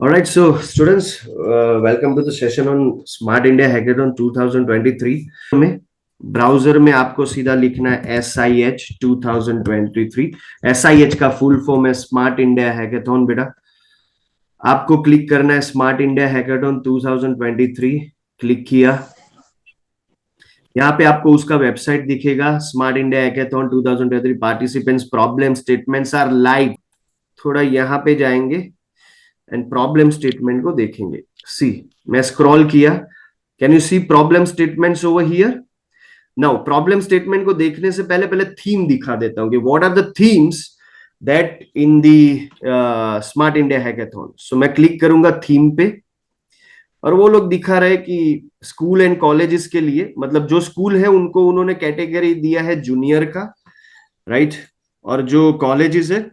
All right, so students, welcome to the session on Smart India Hackathon 2023 में browser में आपको सीधा लिखना है SIH 2023। SIH का फुल फॉर्म है स्मार्ट इंडिया हैकेथॉन। बेटा आपको क्लिक करना है स्मार्ट इंडिया हैकेथॉन 2023। क्लिक किया, यहाँ पे आपको उसका वेबसाइट दिखेगा Smart India Hackathon 2023। Participants problem statements are live. थोड़ा यहाँ पे जाएंगे एंड प्रॉब्लम स्टेटमेंट को देखेंगे। सी, मैं स्क्रॉल किया, can you see problem statements over here. Now problem statement को देखने से पहले पहले थीम दिखा देता हूँ कि what are the themes that in the smart India hackathon. सो मैं क्लिक करूंगा थीम पे और वो लोग दिखा रहे कि स्कूल एंड कॉलेजेस के लिए, मतलब जो स्कूल है उनको उन्होंने कैटेगरी दिया है जूनियर का, राइट, और जो कॉलेजेस है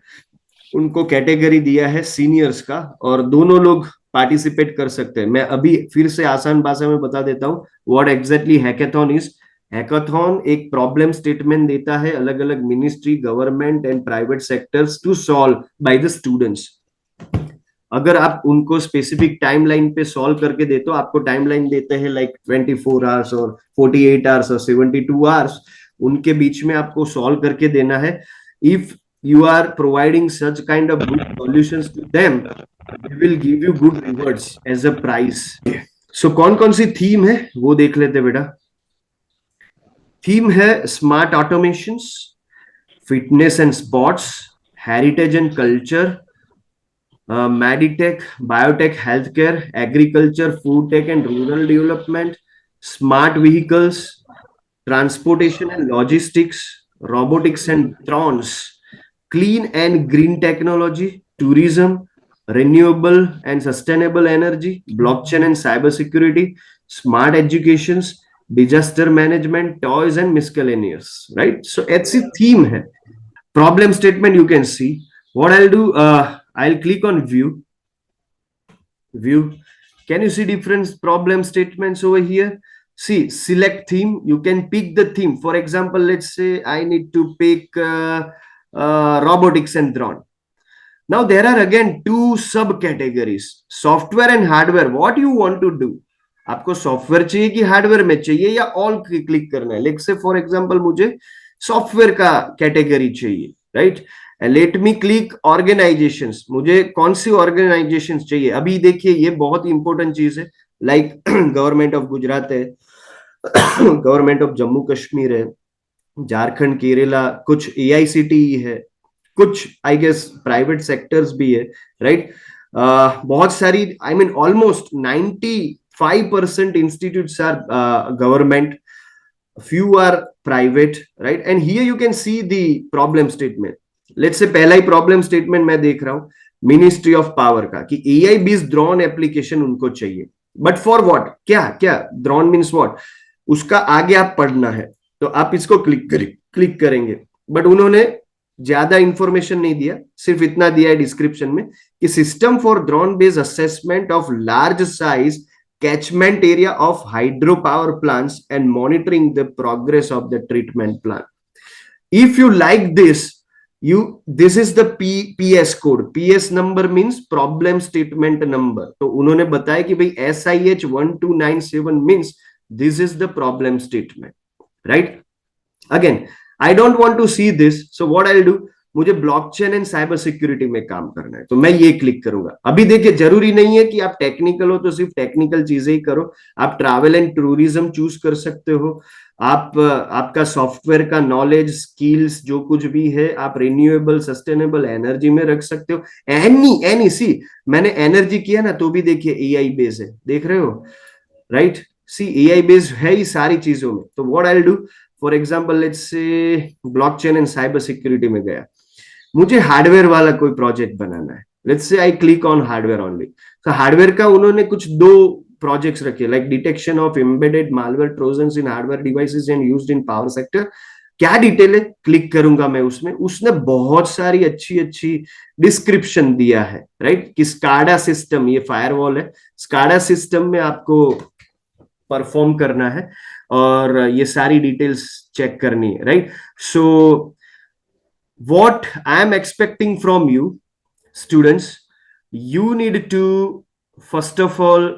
उनको कैटेगरी दिया है सीनियर्स का, और दोनों लोग पार्टिसिपेट कर सकते हैं। मैं अभी फिर से आसान भाषा में बता देता हूँ what exactly hackathon is. Hackathon एक प्रॉब्लम स्टेटमेंट देता है अलग अलग ministry, government and private sectors to solve by the students. अगर आप उनको स्पेसिफिक टाइमलाइन पे सॉल्व करके देते हो, आपको टाइमलाइन देते हैं लाइक 24 आवर्स और 48 आवर्स और 72 आवर्स, उनके बीच में आपको सॉल्व करके देना है। If you are providing such kind of good solutions to them, they will give you good rewards as a prize. So कौन कौन सी थीम है वो देख लेते बेटा। थीम है smart automations, fitness and sports, heritage and culture, meditech, biotech, health care, agriculture, food tech and rural development, smart vehicles, transportation and logistics, robotics and drones, clean and green technology, tourism, renewable and sustainable energy, blockchain and cyber security, smart educations, disaster management, toys and miscellaneous, right? So it's a theme hai. Problem statement you can see. What I'll do, I'll click on view. Can you see different problem statements over here? See, select theme. You can pick the theme. For example, let's say I need to pick robotics and drone. Now there are again two subcategories, software and hardware. What you want to do? आपको software चाहिए कि hardware में चाहिए, या all click करना है? Let's say for example मुझे software का कैटेगरी चाहिए, right. Let me click organisations. मुझे कौन सी ऑर्गेनाइजेशंस चाहिए? अभी देखिए ये बहुत इंपॉर्टेंट चीज है, लाइक गवर्नमेंट ऑफ गुजरात है, गवर्नमेंट ऑफ जम्मू कश्मीर है, झारखंड, केरला, कुछ एआईसीटीई है, कुछ आई गेस प्राइवेट सेक्टर्स भी है, राइट। बहुत सारी, I mean almost 95% institutes are government, few are private, right? And here you can see the problem statement. Let's say पहला ही प्रॉब्लम स्टेटमेंट मैं देख रहा हूं मिनिस्ट्री ऑफ पावर का, कि एआई बेस्ड ड्रोन एप्लीकेशन उनको चाहिए, बट फॉर व्हाट? क्या क्या ड्रोन मीन्स व्हाट, उसका आगे आप पढ़ना है, तो आप इसको क्लिक करेंगे। बट उन्होंने ज्यादा इंफॉर्मेशन नहीं दिया, सिर्फ इतना दिया है डिस्क्रिप्शन में कि system for drone based assessment of large size catchment area of hydropower plants and monitoring the progress of the treatment plant. If you like this, this is the PS code. PS number means problem statement number. तो उन्होंने बताया कि भाई SIH 1297 means this is the problem statement, right? Again, I don't want to see this, so what I'll do, मुझे blockchain and cyber security में काम करना है, तो मैं ये क्लिक करूंगा। अभी देखिए जरूरी नहीं है कि आप टेक्निकल हो तो सिर्फ टेक्निकल चीजें ही करो, आप ट्रैवल एंड टूरिज्म चूज कर सकते हो, आप आपका सॉफ्टवेयर का नॉलेज, स्किल्स जो कुछ भी है आप रिन्यूएबल सस्टेनेबल एनर्जी में रख सकते हो। एनी सी, मैंने एनर्जी किया ना तो भी देखिए एआई बेस है, देख रहे हो, राइट। सी एआई बेस है ही सारी चीजों में। तो what I will do, for example let's say blockchain and cyber security में गया, मुझे हार्डवेयर वाला कोई प्रोजेक्ट बनाना है। लेट्स से I click on hardware only. तो हार्डवेयर का उन्होंने कुछ दो प्रोजेक्ट्स रखे, like detection of embedded malware trojans in hardware devices and used in power sector. क्या डिटेल है, क्लिक करूंगा मैं उसमें, उसने बहुत सारी अच्छी अच्छी डिस्क्रिप्शन दिया है, राइट, कि स्काडा सिस्टम, ये फायरवॉल है, स्काडा सिस्टम में आपको परफॉर्म करना है और ये सारी डिटेल्स चेक करनी है, right. So what I am expecting from you students, you need to first of all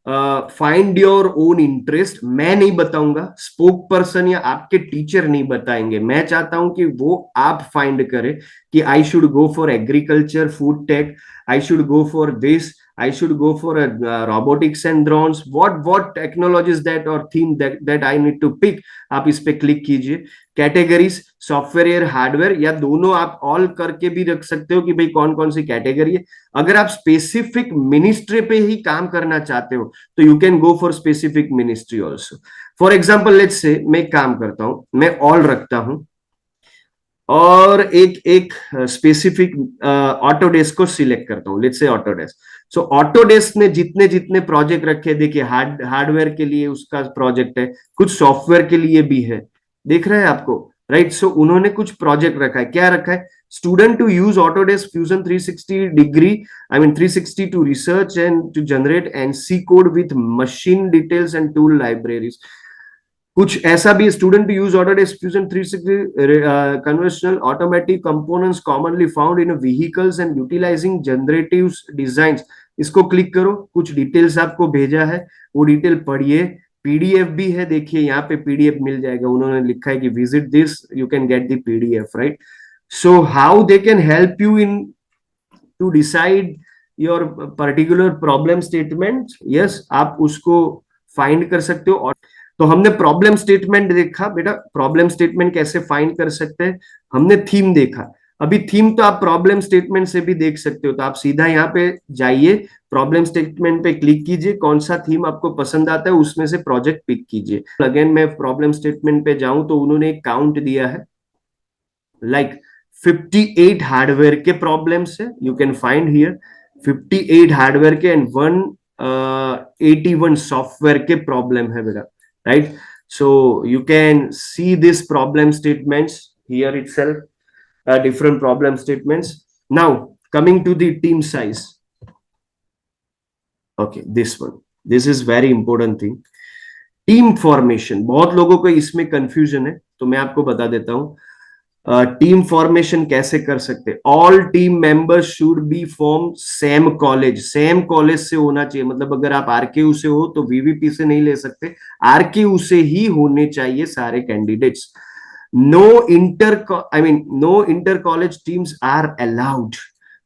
find your own interest. मैं नहीं बताऊंगा, स्पोक पर्सन या आपके टीचर नहीं बताएंगे. मैं चाहता हूं कि वो आप फाइंड करें कि I should go for agriculture, food tech, I should go for this, I should go for a robotics and drones. What technologies that or theme that I need to pick. आप इस पे click कीजिए. Categories software hardware या दोनों आप all करके भी रख सकते हो कि भाई कौन कौन सी कैटेगरी है. अगर आप स्पेसिफिक मिनिस्ट्री पे ही काम करना चाहते हो तो you can go for specific ministry also. For example let's say मैं काम करता हूं, मैं ऑल रखता हूं और एक एक स्पेसिफिक ऑटोडेस्क को सिलेक्ट करता हूं. Let's say Autodesk. So Autodesk ने जितने जितने प्रोजेक्ट रखे, देखिए हार्डवेयर के लिए उसका प्रोजेक्ट है, कुछ सॉफ्टवेयर के लिए भी है, देख रहे हैं आपको, राइट. सो उन्होंने कुछ प्रोजेक्ट रखा है. क्या रखा है? Student to use Autodesk Fusion 360 degree, I mean 360 to research and to generate and C code with machine details and tool libraries. कुछ ऐसा भी, student use Autodesk Fusion 360 conventional automatic components commonly found in vehicles and utilising generative designs. इसको click करो, कुछ details आपको भेजा है, वो डिटेल पढ़िए. पीडीएफ भी है, देखिए यहाँ पे पीडीएफ मिल जाएगा. उन्होंने लिखा है कि visit this, you can get the PDF, right. So how they can help you in to decide your particular problem statement. Yes, आप उसको फाइंड कर सकते हो. और तो हमने प्रॉब्लम स्टेटमेंट देखा बेटा, प्रॉब्लम स्टेटमेंट कैसे फाइंड कर सकते हैं. हमने थीम देखा. अभी थीम तो आप प्रॉब्लम स्टेटमेंट से भी देख सकते हो. तो आप सीधा यहाँ पे जाइए, प्रॉब्लम स्टेटमेंट पे क्लिक कीजिए, कौन सा थीम आपको पसंद आता है उसमें से प्रोजेक्ट पिक कीजिए. अगेन मैं प्रॉब्लम स्टेटमेंट पे जाऊं तो उन्होंने एक काउंट दिया है, लाइक 58 हार्डवेयर के प्रॉब्लम्स है. You can find here 58 hardware के एंड 181 सॉफ्टवेयर के प्रॉब्लम है बेटा, right. So you can see this problem statements here itself, different problem statements. Now coming to the team size. Okay, this one, this is very important thing. Team formation, बहुत लोगों को इसमें confusion है, तो मैं आपको बता देता हूं. टीम फॉर्मेशन कैसे कर सकते. All team members should be from same college. Same college से होना चाहिए. मतलब अगर आप आरकेयू से हो तो वीवीपी से नहीं ले सकते, आरकेयू से ही होने चाहिए सारे candidates. No inter, I mean no inter college teams are allowed,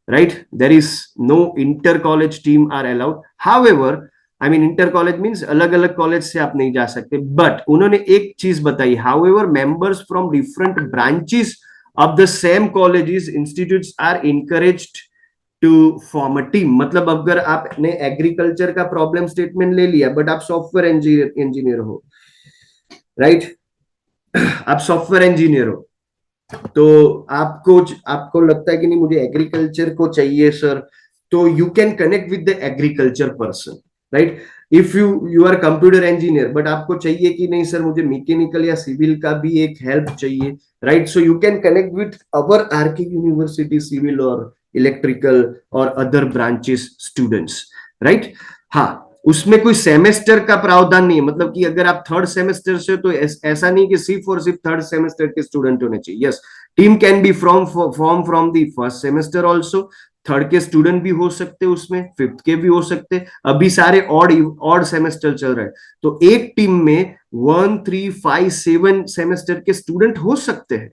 right. There is no inter college team are allowed. However, I mean inter college means अलग अलग कॉलेज से आप नहीं जा सकते. बट उन्होंने एक चीज बताई, however members from different branches of the same colleges institutes are encouraged to form a team. मतलब अगर आपने एग्रीकल्चर का प्रॉब्लम स्टेटमेंट ले लिया बट आप सॉफ्टवेयर इंजीनियर हो, राइट, आप सॉफ्टवेयर इंजीनियर हो, तो आपको आपको लगता है कि नहीं मुझे एग्रीकल्चर को चाहिए सर, तो you can connect with the agriculture person, right. If you are computer engineer but आपको चाहिए कि नहीं सर मुझे मैकेनिकल या सिविल का भी एक हेल्प चाहिए, right. So you can connect with our RK university civil और इलेक्ट्रिकल और अदर ब्रांचेस स्टूडेंट्स, राइट. हाँ, उसमें कोई सेमेस्टर का प्रावधान नहीं है. मतलब कि अगर आप थर्ड सेमेस्टर से तो ऐसा नहीं कि सिर्फ और सिर्फ थर्ड सेमेस्टर के स्टूडेंट होने चाहिए. Yes, team can be from the first semester also. Third के स्टूडेंट भी हो सकते हैं उसमें, फिफ्थ के भी हो सकते हैं. अभी सारे ऑड सेमेस्टर चल रहे हैं, तो एक टीम में 1, 3, 5, 7 सेमेस्टर के स्टूडेंट हो सकते हैं,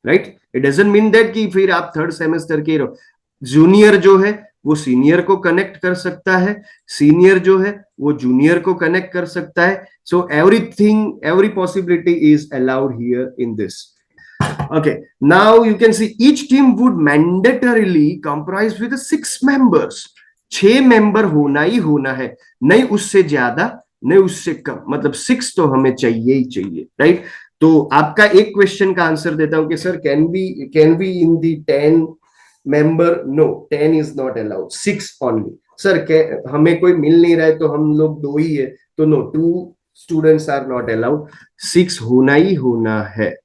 right. It doesn't mean that कि फिर आप थर्ड सेमेस्टर के रहो. जूनियर जो है वो सीनियर को कनेक्ट कर सकता है, सीनियर जो है वो जूनियर को कनेक्ट कर सकता है. So everything, every possibility is allowed here in this. Okay, now you can see each team would mandatorily comprise with 6 members. 6 member होना ही होना है, नहीं उससे ज्यादा नहीं उससे कम. मतलब 6 तो हमें चाहिए ही चाहिए, राइट. तो आपका एक क्वेश्चन का आंसर देता हूं कि sir can be in the 10 member. No, 10 is not allowed, 6 only. Sir हमें कोई मिल नहीं रहा है तो हम लोग 2 ही है, तो no, 2 students are not allowed, 6 होना ही होना है.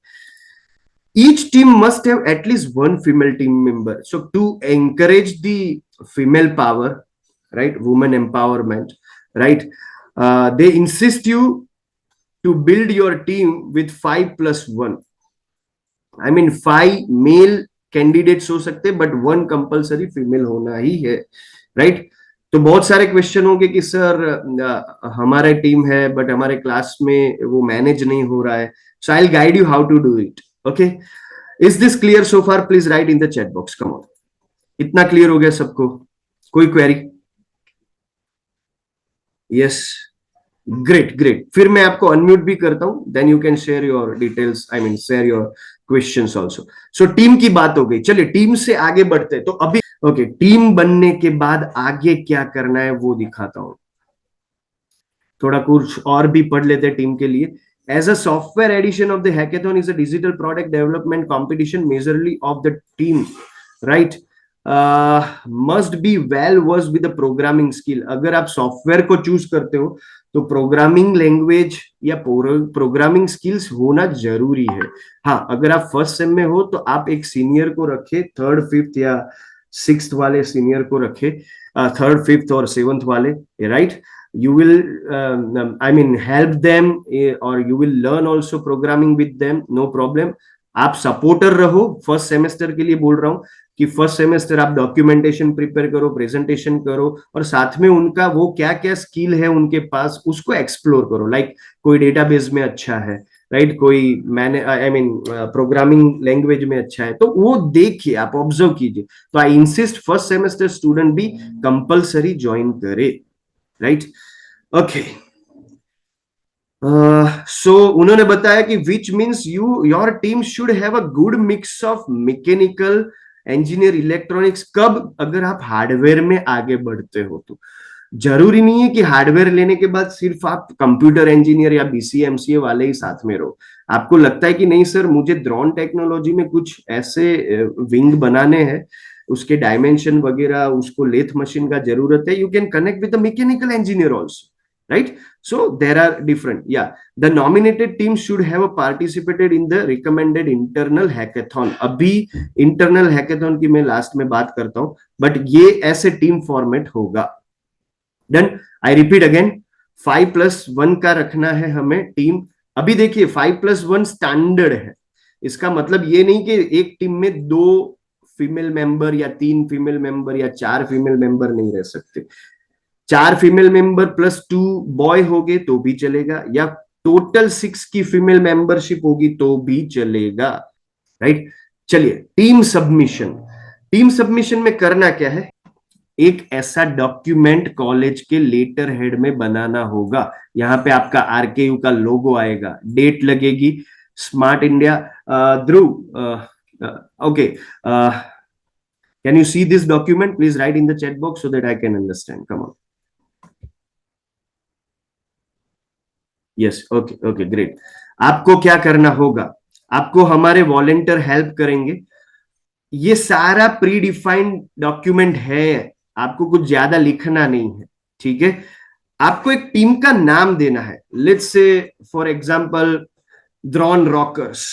Each team must have at least one female team member. So to encourage the female power, right, woman empowerment, right, they insist you to build your team with 5 plus 1. I mean 5 male candidates हो सकते हैं, but one compulsory female होना ही है, right? तो बहुत सारे question होंगे कि सर हमारे टीम है बट हमारे क्लास में वो मैनेज नहीं हो रहा है, so I will guide you how to do it. Okay, is this clear so far? Please write in the chat box, come on. इतना क्लियर हो गया सबको? कोई क्वेरी? Yes, great great. फिर मैं आपको अनम्यूट भी करता हूं, then you can share your details, I mean share your questions also. So team की बात हो गई, चलिए टीम से आगे बढ़ते हैं। तो अभी ओके, टीम बनने के बाद आगे क्या करना है वो दिखाता हूं। थोड़ा कुछ और भी पढ़ लेते हैं टीम के लिए। As a software edition of the hackathon is a digital product development competition majorly of the team, right? Must be well versed with the programming skill. अगर आप सॉफ्टवेयर को चूज करते हो तो प्रोग्रामिंग लैंग्वेज या programming skills होना जरूरी है। हाँ, अगर आप फर्स्ट सेम में हो तो आप एक सीनियर को रखे, थर्ड फिफ्थ या सिक्स्थ वाले सीनियर को रखे, थर्ड फिफ्थ और सेवंथ वाले, right? You will I mean help them, or you will learn also programming with them, no problem। आप सपोर्टर रहो। फर्स्ट सेमेस्टर के लिए बोल रहा हूं कि फर्स्ट सेमेस्टर आप डॉक्यूमेंटेशन प्रिपेयर करो, प्रेजेंटेशन करो, और साथ में उनका वो क्या क्या स्किल है उनके पास उसको एक्सप्लोर करो। लाइक कोई डेटाबेस में अच्छा है, राइट? कोई मैंने आई मीन प्रोग्रामिंग लैंग्वेज में अच्छा है, तो वो देखिए, आप ऑब्जर्व कीजिए। तो I insist first semester student भी कंपलसरी ज्वाइन करे, राइट? ओके, सो उन्होंने बताया कि which means you your team should have a good mix of mechanical engineer electronics. कब? अगर आप हार्डवेयर में आगे बढ़ते हो तो। जरूरी नहीं है कि हार्डवेयर लेने के बाद सिर्फ आप कंप्यूटर इंजीनियर या बीसीए एमसीए वाले ही साथ में रहो। आपको लगता है कि नहीं सर मुझे ड्रोन टेक्नोलॉजी में कुछ ऐसे विंग बनाने हैं, उसके डायमेंशन वगैरह, उसको लेथ मशीन का जरूरत है, you can connect with the mechanical engineer also, right? So there are different, yeah, the nominated team should have participated in the recommended internal hackathon। अभी इंटरनल हैकेथॉन की मैं लास्ट में बात करता हूं, बट ये ऐसे टीम फॉर्मेट होगा। देन आई रिपीट अगेन, 5+1 का रखना है हमें टीम। अभी देखिए 5+1 स्टैंडर्ड है, इसका मतलब ये नहीं कि एक टीम में 2 फीमेल मेंबर या 3 फीमेल मेंबर या 4 फीमेल मेंबर नहीं रह सकते। 4 फीमेल मेंबर +2 बॉय हो गए तो भी चलेगा, या टोटल 6 की फीमेल मेंबरशिप होगी तो भी चलेगा, राइट? चलिए, टीम सबमिशन। टीम सबमिशन में करना क्या है? एक ऐसा डॉक्यूमेंट कॉलेज के लेटर हेड में बनाना होगा। यहां पे आपका आरकेयू का लोगो आएगा, डेट लगेगी, smart India. Dhruv, okay, can you see this document? Please write in the chat box so that I can understand, come on. Yes, okay okay, great. आपको क्या करना होगा? आपको हमारे वॉलेंटियर हेल्प करेंगे। ये सारा प्री डिफाइंड डॉक्यूमेंट है, आपको कुछ ज्यादा लिखना नहीं है, ठीक है? आपको एक टीम का नाम देना है। Let's say for example drone rockers,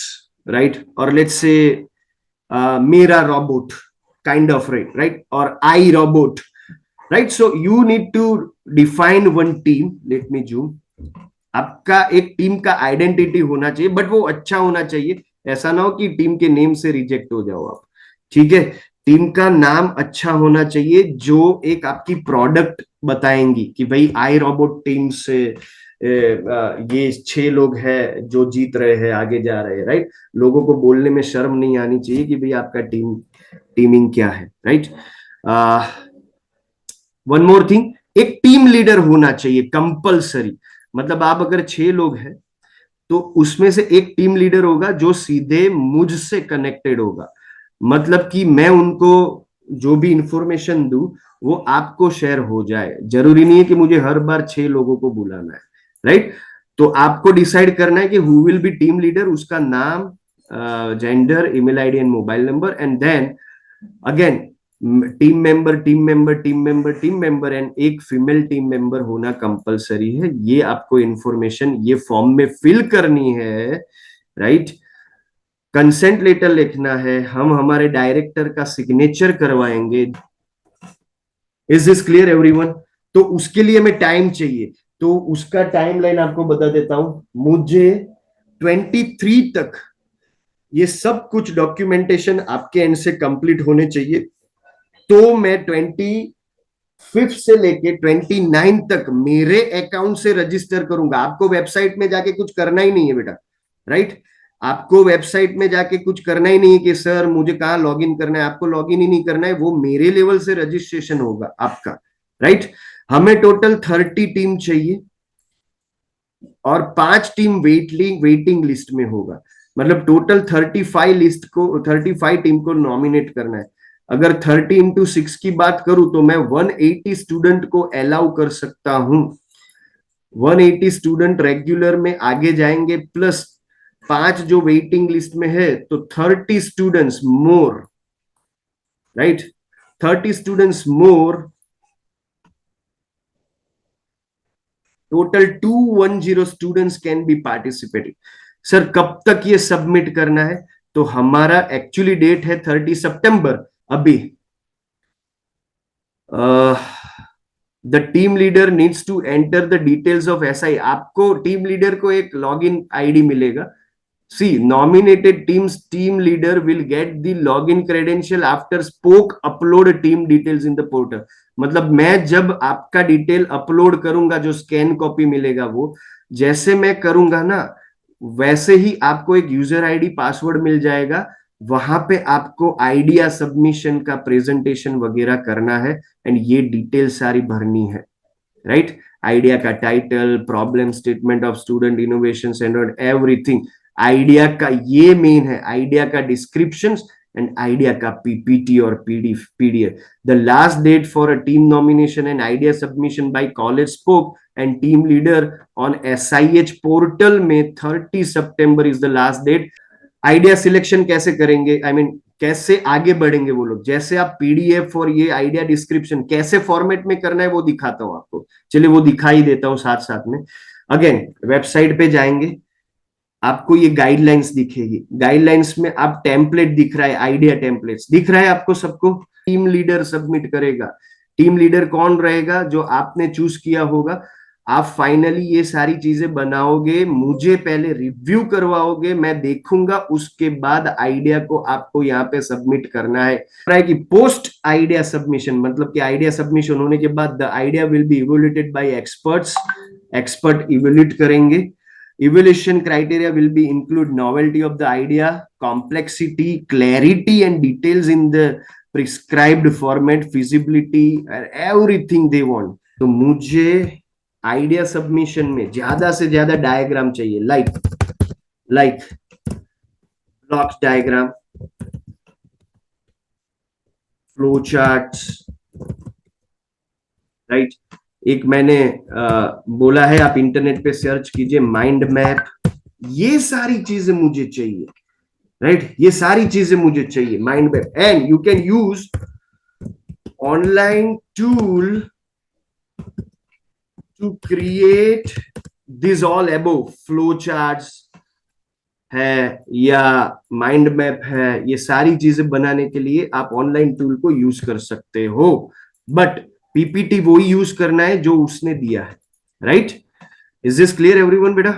right? और लेट्स से मेरा रोबोट काइंड ऑफ, राइट? और I robot, right? So you need to define one team. Let me zoom. आपका एक टीम का आइडेंटिटी होना चाहिए, बट वो अच्छा होना चाहिए। ऐसा ना हो कि टीम के नेम से रिजेक्ट हो जाओ आप, ठीक है? टीम का नाम अच्छा होना चाहिए, जो एक आपकी प्रोडक्ट बताएंगी कि भाई आई रोबोट टीम से ये 6 लोग हैं जो जीत रहे हैं, आगे जा रहे हैं, राइट? लोगों को बोलने में शर्म नहीं आनी चाहिए कि भाई आपका टीमिंग क्या है, राइट? वन मोर थिंग, एक टीम लीडर होना चाहिए कंपलसरी। मतलब आप अगर 6 लोग हैं तो उसमें से एक टीम लीडर होगा जो सीधे मुझसे कनेक्टेड होगा। मतलब कि मैं उनको जो भी इंफॉर्मेशन दूं वो आपको शेयर हो जाए। जरूरी नहीं है कि मुझे हर बार 6 लोगों को बुलाना है, राइट? तो आपको डिसाइड करना है कि who will be team leader, उसका नाम, gender, email ID and mobile number, and then again team member and एक फीमेल टीम मेंबर होना कंपलसरी है। ये आपको इंफॉर्मेशन ये फॉर्म में फिल करनी है, राइट? कंसेंट लेटर लिखना है, हम हमारे डायरेक्टर का सिग्नेचर करवाएंगे। Is this clear everyone? तो उसके लिए हमें टाइम चाहिए, तो उसका टाइमलाइन आपको बता देता हूं। मुझे 23 तक ये सब कुछ डॉक्यूमेंटेशन आपके एंड से कंप्लीट होने चाहिए, तो मैं 25 से लेके 29 तक मेरे अकाउंट से रजिस्टर करूंगा। आपको वेबसाइट में जाके कुछ करना ही नहीं है बेटा, राइट? आपको वेबसाइट में जाके कुछ करना ही नहीं है कि सर मुझे कहाँ लॉगिन करना है। आपको लॉगिन ही नहीं करना है, वो मेरे लेवल से रजिस्ट्रेशन होगा आपका, राइट? हमें टोटल 30 टीम चाहिए और 5 टीम वेटिंग लिस्ट में होगा। मतलब टोटल 35 टीम को नॉमिनेट करना है। अगर 30 × 6 की बात करूं तो मैं 180 स्टूडेंट को अलाउ कर सकता हूं। 180 स्टूडेंट रेगुलर में आगे जाएंगे, प्लस 5 जो वेटिंग लिस्ट में है, तो 30 students more, right? 30 students more, total 210 students can be participating. Sir कब तक ये सबमिट करना है? तो हमारा एक्चुअली डेट है 30 सितंबर। अभी the team leader needs to enter the details of SI. आपको टीम लीडर को एक लॉगिन आईडी मिलेगा। See, nominated team leader will get the login credential after spoke upload team details in the portal। मतलब मैं जब आपका detail upload करूंगा, जो स्कैन कॉपी मिलेगा, वो जैसे मैं करूंगा ना, वैसे ही आपको एक यूजर आईडी पासवर्ड मिल जाएगा। वहां पे आपको आइडिया सबमिशन का प्रेजेंटेशन वगैरह करना है एंड ये डिटेल सारी भरनी है, राइट? आइडिया का title, problem statement of student innovation and everything. Idea का ये मेन है, आइडिया का डिस्क्रिप्शन एंड आइडिया का पीपीटी और PDF. The last date for a team nomination and idea submission by college SPOC and team leader on SIH portal में 30 September is the last date. Idea selection कैसे करेंगे, I mean कैसे आगे बढ़ेंगे वो लोग, जैसे आप पीडीएफ और ये आइडिया डिस्क्रिप्शन कैसे फॉर्मेट में करना है वो दिखाता हूं आपको। चलिए वो दिखाई देता हूं साथ साथ में। अगेन वेबसाइट पे जाएंगे, आपको ये गाइडलाइंस दिखेगी। गाइडलाइंस में आप टेम्पलेट दिख रहा है, आइडिया टेम्पलेट्स दिख रहा है आपको सबको। टीम लीडर सबमिट करेगा। टीम लीडर कौन रहेगा? जो आपने चूज किया होगा। आप फाइनली ये सारी चीजें बनाओगे, मुझे पहले रिव्यू करवाओगे, मैं देखूंगा, उसके बाद आइडिया को आपको यहाँ पे सबमिट करना है कि पोस्ट आइडिया सबमिशन, मतलब कि आइडिया सबमिशन होने के बाद the idea will be evaluated by experts. Expert evaluate करेंगे। Evaluation criteria will be include novelty of the idea, complexity, clarity and details in the prescribed format, feasibility and everything they want। तो मुझे idea submission में ज्यादा से ज्यादा diagram चाहिए, like block diagram, flow charts, right? एक मैंने बोला है, आप इंटरनेट पे सर्च कीजिए, माइंड मैप। ये सारी चीजें मुझे चाहिए, राइट? ये सारी चीजें मुझे चाहिए, mind map. And you can use online tool to create this all above. Flow charts है या माइंड मैप है, ये सारी चीजें बनाने के लिए आप ऑनलाइन टूल को यूज कर सकते हो, बट पीपीटी वो ही यूज करना है जो उसने दिया है, right? Is this clear everyone बेटा?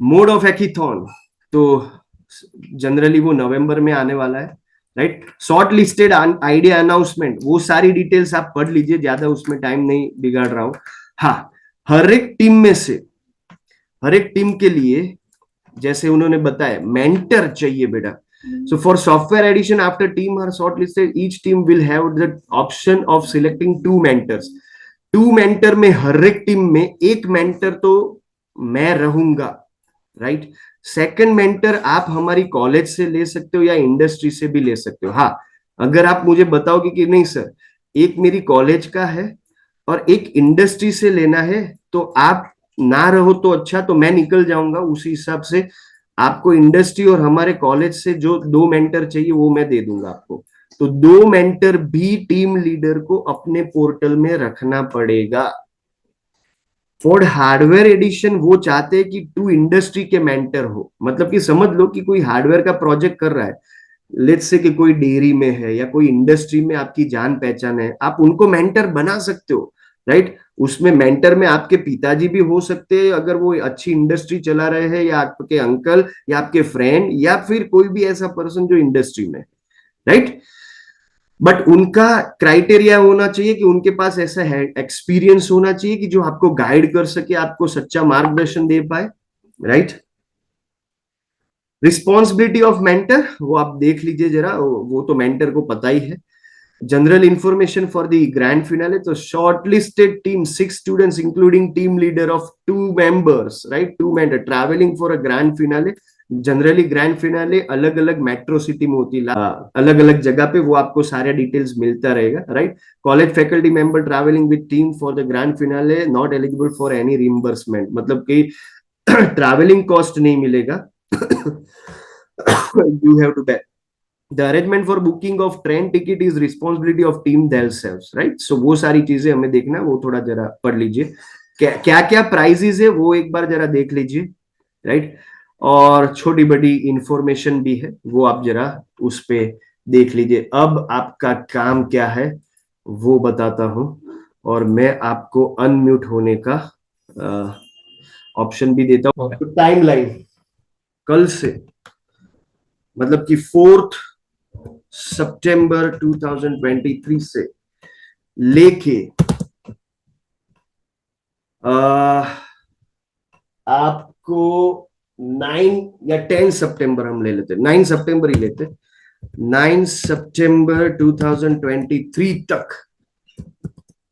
मोड ऑफ हैकाथॉन तो जनरली वो नवंबर में आने वाला है, right? Short listed idea announcement, वो सारी डिटेल्स आप पढ़ लीजिए, ज्यादा उसमें टाइम नहीं बिगाड़ रहा हूं। हाँ, हर एक टीम में से, हर एक टीम के लिए जैसे उन्होंने बताया मेंटर चाहिए बेटा। So for software edition, after team are shortlisted, each team will have the option of selecting 2 mentors। 2 mentor में हर एक टीम में एक मेंटर तो मैं रहूंगा, राइट? सेकंड मेंटर आप हमारी कॉलेज से ले सकते हो या इंडस्ट्री से भी ले सकते हो। हाँ, अगर आप मुझे बताओगे कि नहीं सर एक मेरी कॉलेज का है और एक इंडस्ट्री से लेना है, तो आप ना रहो तो अच्छा, तो मैं निकल जाऊंगा। उसी हिसाब से आपको इंडस्ट्री और हमारे कॉलेज से जो 2 मेंटर चाहिए वो मैं दे दूंगा आपको। तो 2 मेंटर भी टीम लीडर को अपने पोर्टल में रखना पड़ेगा। फॉर हार्डवेयर एडिशन वो चाहते हैं कि 2 इंडस्ट्री के मेंटर हो। मतलब कि समझ लो कि कोई हार्डवेयर का प्रोजेक्ट कर रहा है, लेट्स से कि कोई डेयरी में है या कोई इंडस्ट्री में आपकी जान पहचान है, आप उनको मेंटर बना सकते हो। राइट। उसमें मेंटर में आपके पिताजी भी हो सकते हैं अगर वो अच्छी इंडस्ट्री चला रहे हैं, या आपके अंकल, या आपके फ्रेंड, या फिर कोई भी ऐसा पर्सन जो इंडस्ट्री में, राइट। बट उनका क्राइटेरिया होना चाहिए कि उनके पास ऐसा है एक्सपीरियंस होना चाहिए कि जो आपको गाइड कर सके, आपको सच्चा मार्गदर्शन दे पाए, राइट। रिस्पॉन्सिबिलिटी ऑफ मेंटर वो आप देख लीजिए जरा, वो तो मेंटर को पता ही है। General information for the grand finale, तो shortlisted team 6 students including team leader of 2 members, right, 2 member travelling for a grand finale. Generally grand finale अलग अलग मेट्रो सिटी में होती है, अलग अलग जगह पे, वो आपको सारे डिटेल्स मिलता रहेगा, right. College faculty member travelling with team for the grand finale not eligible for any reimbursement, मतलब कि ट्रैवलिंग कॉस्ट नहीं मिलेगा। You have to, the arrangement for booking of train ticket is responsibility of team themselves, right? So वो सारी चीजें हमें देखना है, वो थोड़ा जरा पढ़ लीजिए। क्या क्या प्राइजेस है वो एक बार जरा देख लीजिए, राइट। और छोटी बड़ी इंफॉर्मेशन भी है, वो आप जरा उस पे देख लीजिए। अब आपका काम क्या है वो बताता हूं, और मैं आपको अनम्यूट होने का ऑप्शन भी देता हूँ। तो टाइमलाइन कल से, मतलब कि 4 सितंबर 2023 से लेके आपको 9 या 10 सितंबर, हम ले लेते 9 सितंबर ही लेते, 9 सितंबर 2023 तक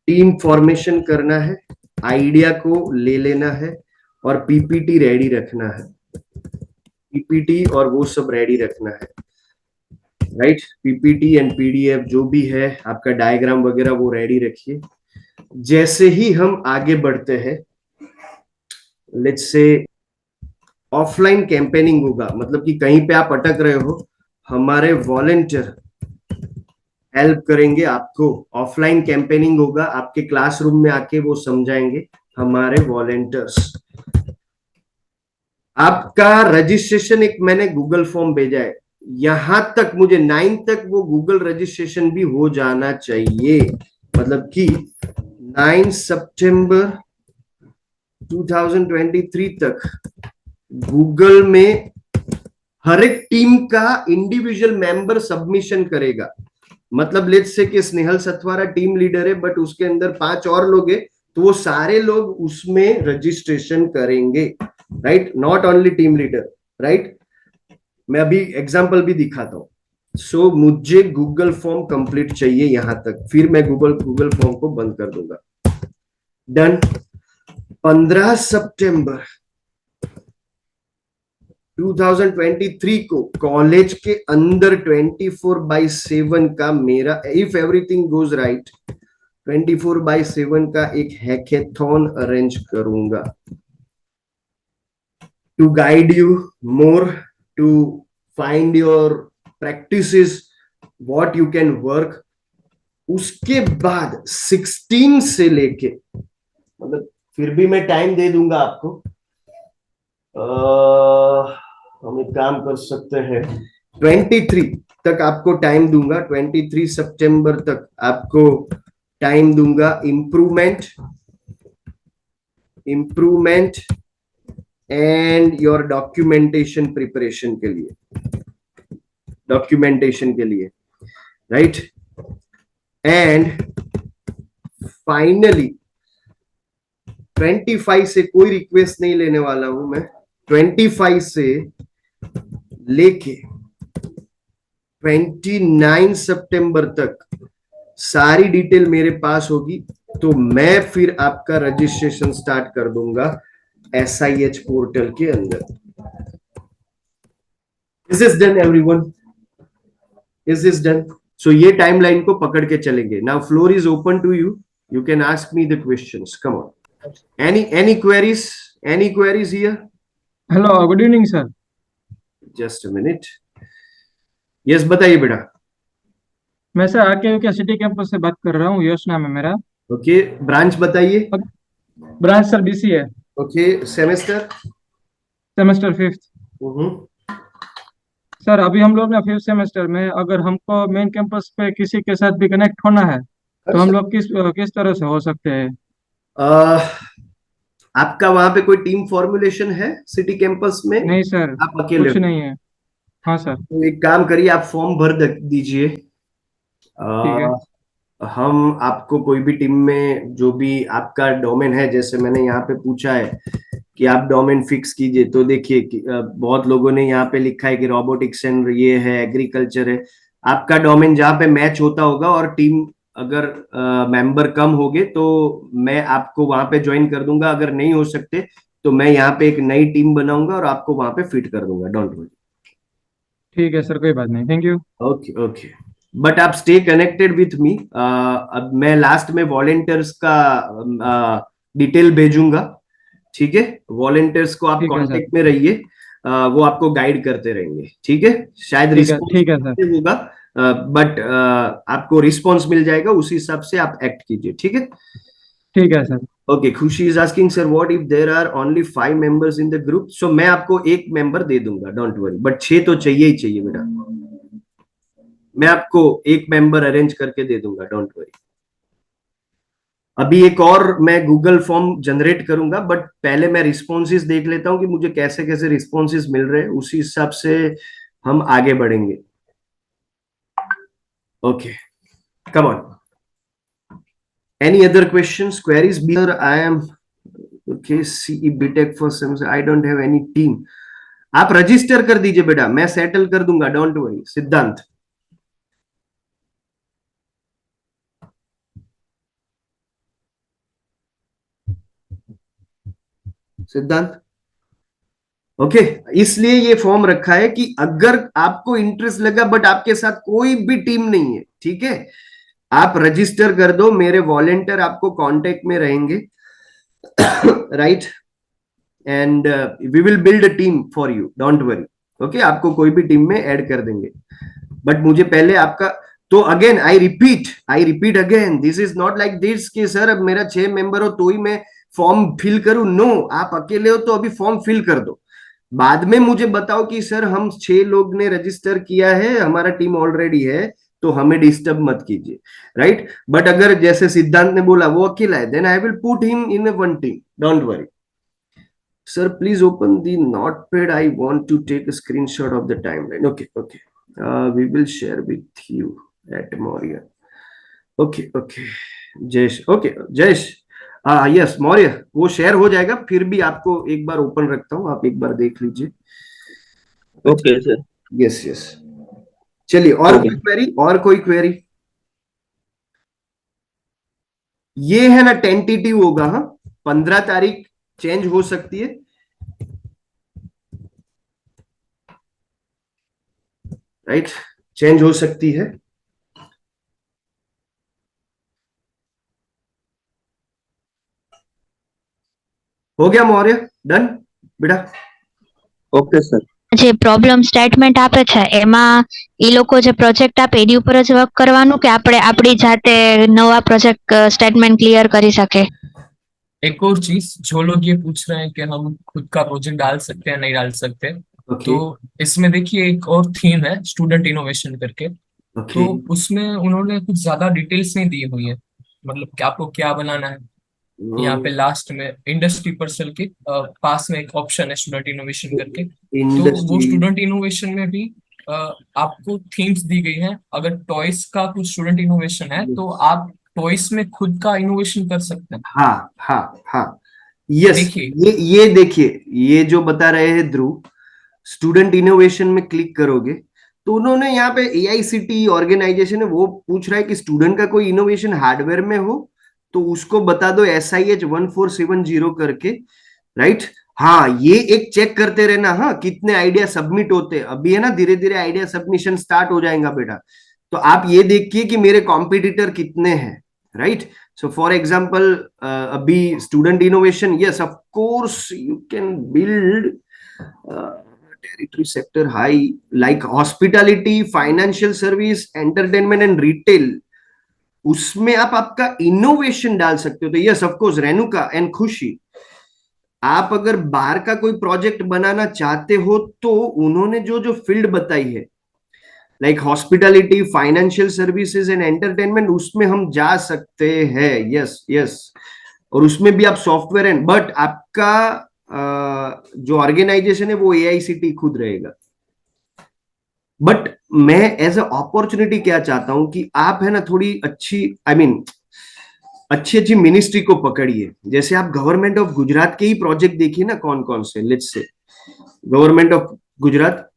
टीम फॉर्मेशन करना है, आइडिया को ले लेना है, और पीपीटी रेडी रखना है, पीपीटी और वो सब रेडी रखना है, राइट। पीपीटी एंड पीडीएफ जो भी है, आपका डायग्राम वगैरह वो रेडी रखिए। जैसे ही हम आगे बढ़ते हैं, लेट्स से ऑफलाइन कैंपेनिंग होगा, मतलब कि कहीं पे आप अटक रहे हो, हमारे वॉलेंटियर हेल्प करेंगे आपको। ऑफलाइन कैंपेनिंग होगा, आपके क्लासरूम में आके वो समझाएंगे हमारे वॉलेंटियर्स। आपका रजिस्ट्रेशन एक मैंने गूगल फॉर्म भेजा है, यहां तक मुझे 9 तक वो गूगल रजिस्ट्रेशन भी हो जाना चाहिए, मतलब कि 9 सितंबर 2023 तक गूगल में हर एक टीम का इंडिविजुअल मेंबर सबमिशन करेगा। मतलब लेट्स से कि स्नेहल सतवारा टीम लीडर है, बट उसके अंदर 5 और लोग हैं, तो वो सारे लोग उसमें रजिस्ट्रेशन करेंगे, right, not only team leader, right. मैं अभी एग्जांपल भी दिखाता हूं। सो मुझे गूगल फॉर्म कंप्लीट चाहिए यहां तक, फिर मैं गूगल फॉर्म को बंद कर दूंगा। डन। 15 सितंबर 2023 को कॉलेज के अंदर 24/7 का मेरा, इफ एवरीथिंग गोज राइट, 24/7 का एक हैकेथॉन अरेंज करूंगा, to guide you more, to find your practices, what you can work. उसके बाद 16 से लेके, मतलब फिर भी मैं टाइम दे दूंगा आपको, हम एक काम कर सकते हैं, 23 तक आपको टाइम दूंगा, 23 सितंबर तक आपको टाइम दूंगा इम्प्रूवमेंट एंड योर डॉक्यूमेंटेशन के लिए, राइट। एंड फाइनली 25 से कोई रिक्वेस्ट नहीं लेने वाला हूं मैं, 25 से लेके 29 सितंबर तक सारी डिटेल मेरे पास होगी, तो मैं फिर आपका रजिस्ट्रेशन स्टार्ट कर दूंगा SIH पोर्टल के अंदर। Is this done everyone? Is this done? So ये टाइमलाइन को पकड़ के चलेंगे। Now floor is open to you, you can ask me the questions, come on. any queries here? Hello, good evening sir. Just a minute. Yes, बताइए बेटा। मैं sir R K city campus से बात कर रहा हूँ, यश नाम है मेरा। ओके, ब्रांच बताइए। ब्रांच सर बीसी है। Okay, semester? Semester 5th। Sir अभी हम लोग ना 5th सेमेस्टर में, अगर हमको मेन कैंपस पे किसी के साथ भी कनेक्ट होना है तो हम लोग किस किस तरह से हो सकते हैं? अह, आपका वहां पे कोई टीम फॉर्मुलेशन है सिटी कैंपस में? नहीं सर, आप अकेले कुछ हो? नहीं है। हाँ सर। तो एक काम करिए, आप फॉर्म भर दीजिए। ठीक है। हम आपको कोई भी टीम में जो भी आपका डोमेन है, जैसे मैंने यहाँ पे पूछा है कि आप डोमेन फिक्स कीजिए, तो देखिए कि बहुत लोगों ने यहाँ पे लिखा है कि रोबोटिक्स एंड ये है, एग्रीकल्चर है। आपका डोमेन जहाँ पे मैच होता होगा और टीम अगर मेंबर कम होगे तो मैं आपको वहां पे ज्वाइन कर दूंगा। अगर नहीं हो सकते तो मैं यहाँ पे एक नई टीम बनाऊंगा और आपको वहां पे फिट कर दूंगा, डोंट वरी। ठीक है सर, कोई बात नहीं, thank you. Okay okay. But आप स्टे कनेक्टेड विथ मी। अब मैं लास्ट में वॉलेंटियर्स का डिटेल भेजूंगा। ठीक है, वॉलेंटियर्स को आप ठीक है सर। कांटेक्ट में रहिए। वो आपको गाइड करते रहेंगे, ठीक है? शायद रिस्पॉन्स ठीक है सर। होगा, बट आपको रिस्पॉन्स मिल जाएगा, उसी हिसाब से आप एक्ट कीजिए, ठीक है? ठीक है sir. Okay, Khushi is asking sir what if there are only 5 members in the group. So मैं आपको एक मेंबर दे दूंगा, डोंट वरी, बट 6 तो चाहिए ही चाहिए बेटा। मैं आपको एक मेंबर अरेंज करके दे दूंगा, डोंट वरी। अभी एक और मैं गूगल फॉर्म जनरेट करूंगा, बट पहले मैं रिस्पॉन्सेज देख लेता हूं कि मुझे कैसे कैसे रिस्पॉन्सेज मिल रहे हैं, उसी हिसाब से हम आगे बढ़ेंगे। Okay, come on. Any other questions, queries? Sir I am okay, CE BTech for some, I don't have any team. आप रजिस्टर कर दीजिए बेटा, मैं सेटल कर दूंगा, डोंट वरी। सिद्धांत, सिद्धांत, ओके। इसलिए ये फॉर्म रखा है कि अगर आपको इंटरेस्ट लगा बट आपके साथ कोई भी टीम नहीं है, ठीक है, आप रजिस्टर कर दो, मेरे वॉलेंटियर आपको कांटेक्ट में रहेंगे, right? And we will build a team for you, don't worry. Okay, आपको कोई भी टीम में ऐड कर देंगे, बट मुझे पहले आपका, तो again I repeat again, this is not like this कि सर अब मेरा 6 मेंबर हो तो ही मैं फॉर्म फिल करूं। नो, आप अकेले हो तो अभी फॉर्म फिल कर दो, बाद में मुझे बताओ कि सर हम 6 लोग ने रजिस्टर किया है, हमारा टीम ऑलरेडी है, तो हमें डिस्टर्ब मत कीजिए, राइट? बट अगर जैसे सिद्धांत ने बोला वो अकेला है, then I will put him in one team, don't worry. Sir please open the notepad, I want to take a screenshot of the timeline. Okay okay, we will share with you at Maurya. Okay okay, Jayesh, okay Jayesh, yes Maurya, वो share हो जाएगा, फिर भी आपको एक बार open रखता हूँ, आप एक बार देख लीजिए। Okay sir. यस यस, चलिए, और ओके। कोई क्वेरी, और कोई क्वेरी? ये है ना, टेंटेटिव होगा, हाँ, 15 तारीख चेंज हो सकती है, राइट? चेंज हो सकती है। हो गया मौर्य, डन बेटा? Okay sir. જે પ્રોબ્લેમ સ્ટેટમેન્ટ આપે છે એમાં એ લોકો જે પ્રોજેક્ટ આપે એની ઉપર જ વર્ક કરવાનું કે આપણે આપણી જાતે નવા પ્રોજેક્ટ સ્ટેટમેન્ટ ક્લિયર કરી શકે? एक और चीज, जो लोग ये पूछ रहे हैं कि हम खुद का प्रोजेक्ट डाल सकते हैं नहीं डाल सकते, ओके तो इसमें देखिए एक और थीम है स्टूडेंट इनोवेशन करके। ओके तो उसमें उन्होंने कुछ ज्यादा डिटेल्स नहीं दी हुई है, मतलब कि आपको क्या बनाना है। यहाँ पे लास्ट में इंडस्ट्री पर्सन के पास में एक ऑप्शन है स्टूडेंट इनोवेशन करके। तो वो इंडस्ट्री, स्टूडेंट इनोवेशन में भी अ, आपको थीम्स दी गई हैं। अगर टॉयस का कुछ स्टूडेंट इनोवेशन है तो आप टॉयस में खुद का इनोवेशन कर सकते हैं। हाँ हाँ हाँ, यस। देखिए, ये देखिए, ये जो बता रहे हैं ध्रुव, स्टूडेंट इनोवेशन में क्लिक करोगे तो उन्होंने यहाँ पे एआईसीटी ऑर्गेनाइजेशन है, वो पूछ रहा है कि स्टूडेंट का कोई इनोवेशन हार्डवेयर में हो तो उसको बता दो, SIH1470 करके, राइट? हाँ, ये एक चेक करते रहना, हाँ, कितने आइडिया सबमिट होते हैं अभी, है ना, धीरे धीरे आइडिया सबमिशन स्टार्ट हो जाएगा बेटा। तो आप ये देखिए कि मेरे कॉम्पिटिटर कितने हैं, राइट? सो फॉर एग्जाम्पल, अभी student innovation, yes of course you can build territory sector high, like hospitality, financial service, entertainment and retail, उसमें आप आपका इनोवेशन डाल सकते हो। तो yes of course, Renuka and खुशी, आप अगर बाहर का कोई प्रोजेक्ट बनाना चाहते हो तो उन्होंने जो जो फील्ड बताई है like hospitality, financial services and entertainment, उसमें हम जा सकते हैं, यस यस। और उसमें भी आप सॉफ्टवेयर एंड, बट आपका जो ऑर्गेनाइजेशन है वो एआईसीटी खुद रहेगा। बट मैं एज अ अपॉर्चुनिटी क्या चाहता हूं कि आप है ना थोड़ी अच्छी, आई मीन अच्छी अच्छी मिनिस्ट्री को पकड़िए। जैसे आप गवर्नमेंट ऑफ गुजरात के ही प्रोजेक्ट देखिए ना, कौन कौन से, let's say government of Gujarat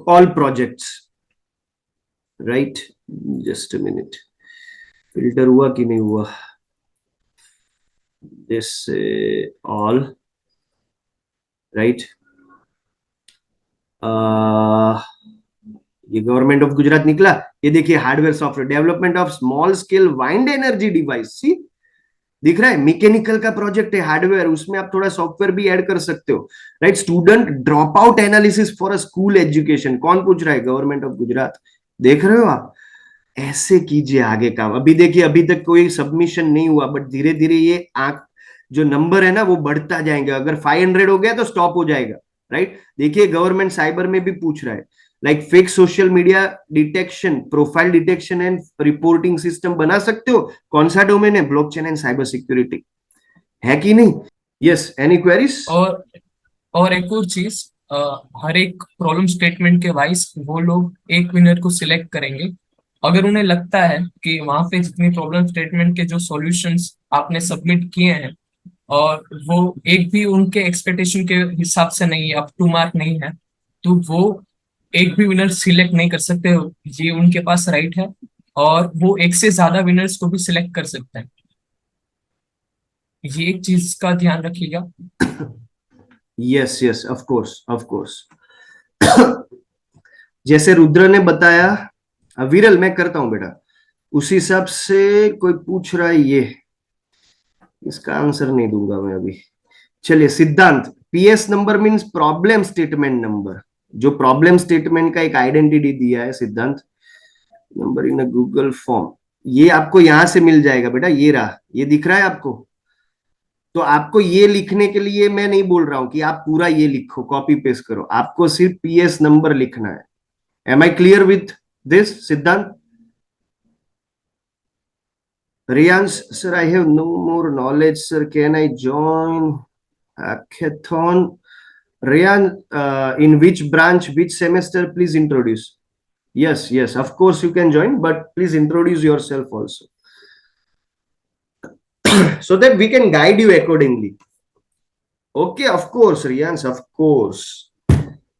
all projects, right, just a minute, filter हुआ कि नहीं हुआ, दिस ऑल, राइट, ये गवर्नमेंट ऑफ गुजरात निकला। ये देखिए hardware software development of small scale wind energy device, see दिख रहा है, मैकेनिकल का प्रोजेक्ट है, हार्डवेयर, उसमें आप थोड़ा सॉफ्टवेयर भी ऐड कर सकते हो, right. Student drop out analysis for a school education, कौन पूछ रहा है, गवर्नमेंट ऑफ गुजरात, देख रहे हो आप। ऐसे कीजिए आगे काम। अभी देखिए अभी तक कोई सबमिशन नहीं हुआ, बट धीरे धीरे ये आंक जो नंबर है ना वो बढ़ता जाएंगे। अगर 500 हो गया तो स्टॉप हो जाएगा, राइट। देखिए गवर्नमेंट साइबर में भी पूछ रहा है, like fake social media detection, profile detection and reporting system बना सकते हो। कौन सा डोमेन है, ब्लॉकचेन एंड साइबर सिक्योरिटी, है कि नहीं? Yes, any queries? और एक और चीज, हर एक प्रॉब्लम स्टेटमेंट के वाइज वो लोग एक विनर को सिलेक्ट करेंगे। अगर उन्हें लगता है कि वहां पे जितनी प्रॉब्लम स्टेटमेंट के जो सॉल्यूशंस आपने सबमिट किए हैं और वो एक भी उनके एक्सपेक्टेशन के हिसाब से नहीं है, अप टू मार्क नहीं है, तो वो एक भी विनर सिलेक्ट नहीं कर सकते। ये उनके पास राइट है, और वो एक से ज्यादा विनर्स को भी सिलेक्ट कर सकते हैं। ये एक चीज का ध्यान रखिएगा। Yes yes, of course of course. जैसे रुद्र ने बताया, विरल मैं करता हूं बेटा, उसी हिसाब से कोई पूछ रहा है, ये इसका आंसर नहीं दूंगा मैं अभी। चलिए सिद्धांत, PS number means problem statement number, जो प्रॉब्लम स्टेटमेंट का एक आइडेंटिटी दिया है सिद्धांत, number in a Google form, ये आपको यहां से मिल जाएगा बेटा, ये रहा, ये दिख रहा है आपको। तो आपको ये लिखने के लिए मैं नहीं बोल रहा हूं कि आप पूरा ये लिखो, कॉपी पेस्ट करो, आपको सिर्फ पीएस नंबर लिखना है। Am I clear with this Siddhant? Riyansh, sir, I have no more knowledge, sir. Can I join hackathon? Riyan, in which branch, which semester? Please introduce. Yes, yes, of course you can join, but please introduce yourself also, so that we can guide you accordingly. Okay, of course, Riyansh, of course.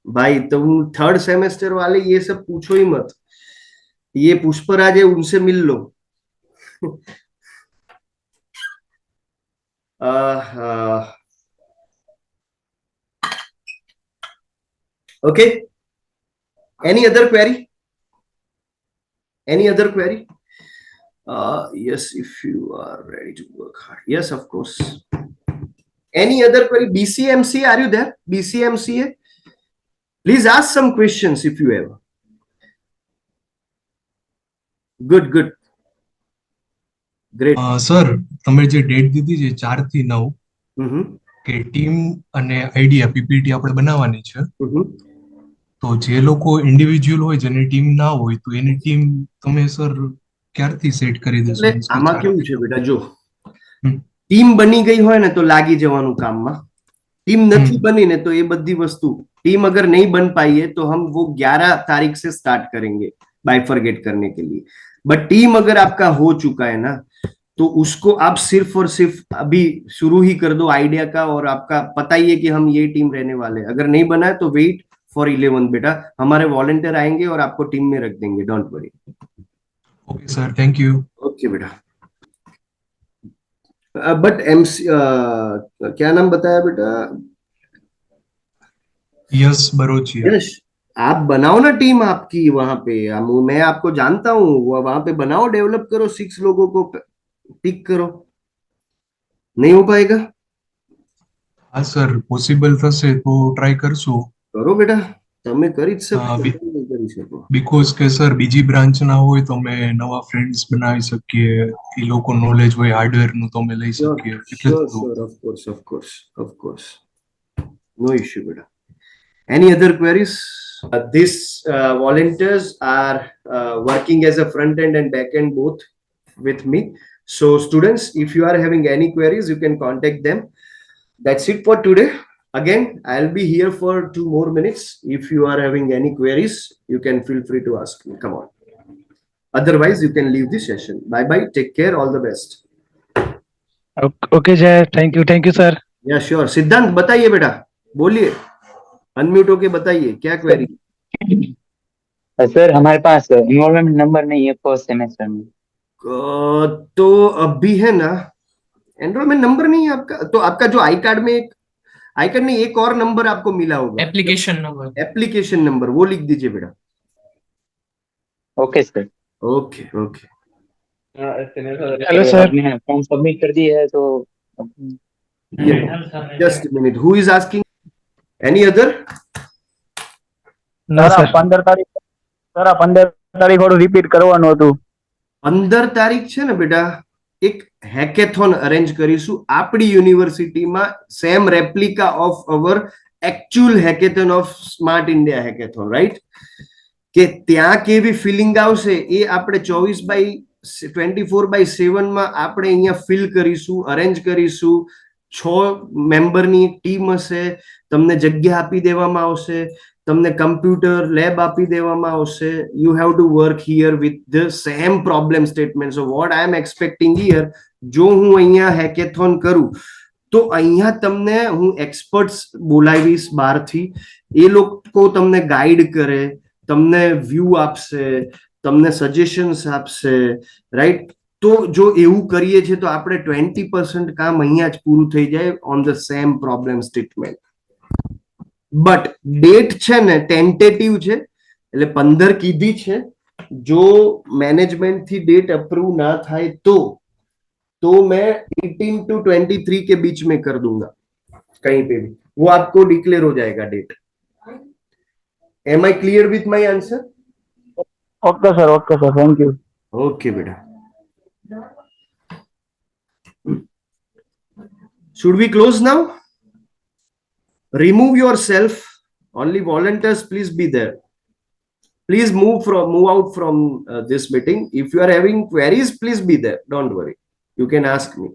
भाई तुम third semester वाले ये सब पूछो ही मत, ये पुष्पराज है, उनसे मिल लो। Okay, any other query? Any other query? Yes, if you are ready to work hard, yes, of course. Any other query? BCMCA, are you there? BCMCA, please ask some questions if you have. Good, good, great. Sir તમે જે date દીધી છે 4 થી 9 Mhm, કે team અને idea PPT આપણે બનાવવાની છે, mhm. તો જે લોકો ઇન્ડિવિજ્યુઅલ હોય જેની ટીમ ના હોય તો એની ટીમ તમે સર ક્યારથી સેટ કરી દેશો? એટલે Means કે આમાં 4 કેવું થી છે 9. બેટા, જો હમ. ટીમ બની ગઈ હોય ને તો લાગી જવાનું કામમાં, टीम नहीं बनी ने तो ये बदी वस्तु, टीम अगर नहीं बन पाई है तो हम वो 11 तारीख से स्टार्ट करेंगे बाइफरगेट करने के लिए। बट टीम अगर आपका हो चुका है ना, तो उसको आप सिर्फ और सिर्फ अभी शुरू ही कर दो आइडिया का, और आपका पता ही है कि हम ये टीम रहने वाले हैं। अगर नहीं बना है तो वेट फॉर 11 बेटा, हमारे वॉलंटियर आएंगे और आपको टीम में रख देंगे, don't worry. Okay sir, thank you. Okay बेटा। बट एमसी क्या नाम बताया बेटा? યસ બરોચિયા. यश, आप बनाओ ना टीम आपकी वहां पे, मैं आपको जानता हूँ, वहां पे बनाओ, डेवलप करो, 6 लोगों को पिक करो। नहीं हो पाएगा? હા સર, પોસિબલ થશે તો ટ્રાય કરશું. करो बेटा, તમે કરી જ શકો, હા, કેમ નહીં કરી શકો? બીકોઝ કે સર બીજી બ્રાન્ચ ના હોય તો અમે નવા ફ્રેન્ડ્સ બનાવી શકીએ, એ લોકો નોલેજ હોય હાર્ડવેર નું તો અમે લઈ Sure, શકીએ, એટલે sure, તો. sure, of course, of course, of course. No issue बेटा. Any other queries? These volunteers are working as a front end and back end both with me. So students, if you are having any queries, you can contact them. That's it for today. Again, I'll be here for 2 more minutes. If you are having any queries, you can feel free to ask me. Come on. Otherwise, you can leave the session. Bye bye. Take care. All the best. Okay sir, thank you sir. Yeah, sure. सिद्धांत बताइए बेटा, बोलिए, unmute होके बताइए क्या query. Sir हमारे पास enrolment number नहीं है फर्स्ट सेमेस्टर में। तो अभी है ना, एनरोलमेंट नंबर नहीं है आपका, तो आपका जो आई कार्ड में एक और नंबर आपको मिला होगा, एप्लीकेशन नंबर, वो लिख दीजिए बेटा। Okay sir. Okay okay. Hello sir. आपने फॉर्म सबमिट कर दिया है तो just minute, who is asking, any other? ના સર, 15 તારીખ સર, 15 તારીખ વાળું રિપીટ કરવાનું હતું। 15 તારીખ છે ને બેટા, એક હેકેથોન અરેન્જ કરીશું આપણી યુનિવર્સિટીમાં, same replica of our actual hackathon of smart India hackathon, right? કે ત્યાં કેવી ફિલિંગ આવશે એ આપણે 24/7 માં આપણે અહીંયા ફિલ કરીશું, અરેન્જ કરીશું। 6 મેમ્બરની એક ટીમ હશે, તમને જગ્યા આપી દેવામાં આવશે, તમને કમ્પ્યુટર લેબ આપી દેવામાં આવશે. You have to work here with the same problem statement. So what I am expecting here, જો હું અહીંયા હેકેથોન કરું તો અહીંયા તમને હું એક્સપર્ટ્સ બોલાવીશ બહારથી, એ લોકો તમને ગાઈડ કરે, તમને વ્યૂ આપશે, તમને સજેશન્સ આપશે, રાઈટ? તો જો એવું કરીએ છીએ તો આપણે 20% કામ અહીંયા જ પૂરું થઈ જાય on the same problem statement. But date છે ને ટેન્ટેટિવ છે, એટલે 15 કીધી છે. જો મેનેજમેન્ટ થી डेट अप्रूव ना થાય तो मैं 18 to 23 के बीच में कर दूंगा, कहीं पे भी वो आपको डिक्लेयर हो जाएगा date. Am I clear with my answer? Okay sir, thank you. Okay बेटा, should we close now? Remove yourself, only volunteers please be there. Please move out from this meeting. If you are having queries, please be there, don't worry, you can ask me.